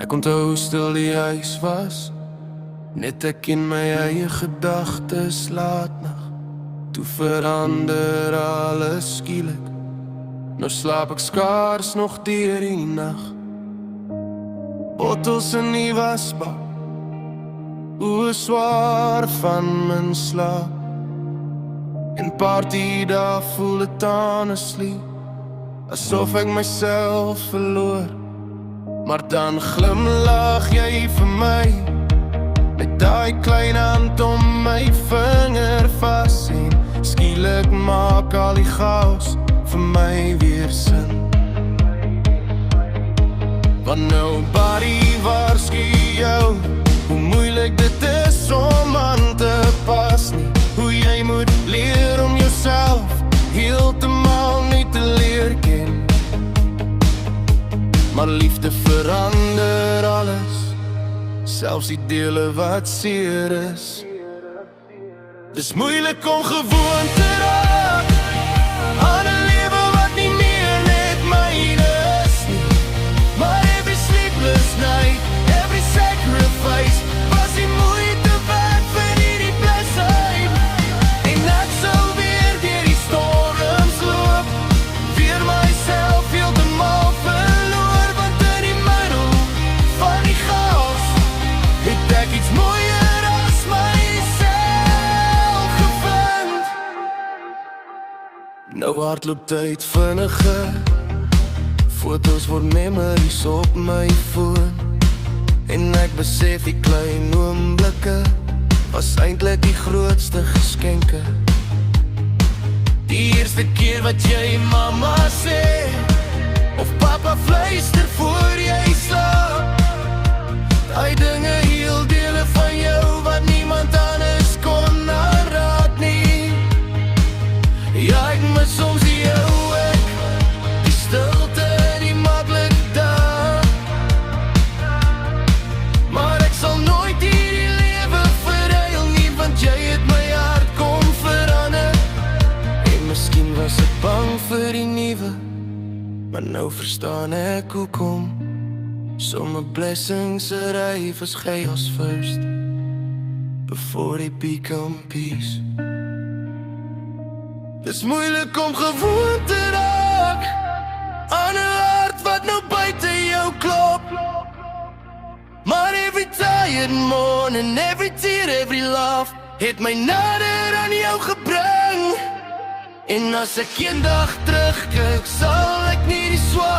Ek onthou stil die huis was, net ek in my eie gedagtes laatnag. Toe verander alles skielik, nou slaap ek skaars nog deur die nag. Bottels in die wasbak, hoe swaar van mijn slaap. En party daar voel het honestly, asof ek myself verloor. Maar dan glimlach jy vir my, met daai klein hand om my vinger vas. En skielik maak al die chaos vir my weer sin. Want nobody waarsku jou hoe moeilik dit is om aan te pas nie. Hoe jy moet leer om jouself heeltemal nie te leer ken. Maar liefde verander alles, selfs die dele wat seer is. Dis moeilik om gewoon te raak aan 'n lewe wat nie meer net myne is nie. Maar every sleepless night, every sacrifice was die moeite werd vir hierdie blessing. En ek sal weer deur die storms loop, weer myself heeltemal verloor. Want in die middel van die chaos het ek iets mooier as myself gevind. Nou hardloop tyd vinniger, foto's word memories op my foon. En ek besef die klein oomblikke was eintlik die grootste geskenke. Die eerste keer wat jy mama sê, of papa fluister voor jy slaap. Daai dinge heel dele van jou wat niemand anders kon aanraak nie. Ja, ek mis soms die jou ek, die stilte, die makkelijk dag. Maar ek sal nooit hierdie lewe verruil nie, want jy het my hart kom verander. En miskien was ek bang vir die nuwe, maar nou verstaan ek hoekom. Sommige blessings arrive as chaos first, before they become peace. Dis moeilik om gewoon te raak aan 'n hart wat nou buite jou klop. Maar every tired morning, every tear, every laugh het my nader aan jou gebring. En as ek eendag terugkyk, sal ek nie die swaar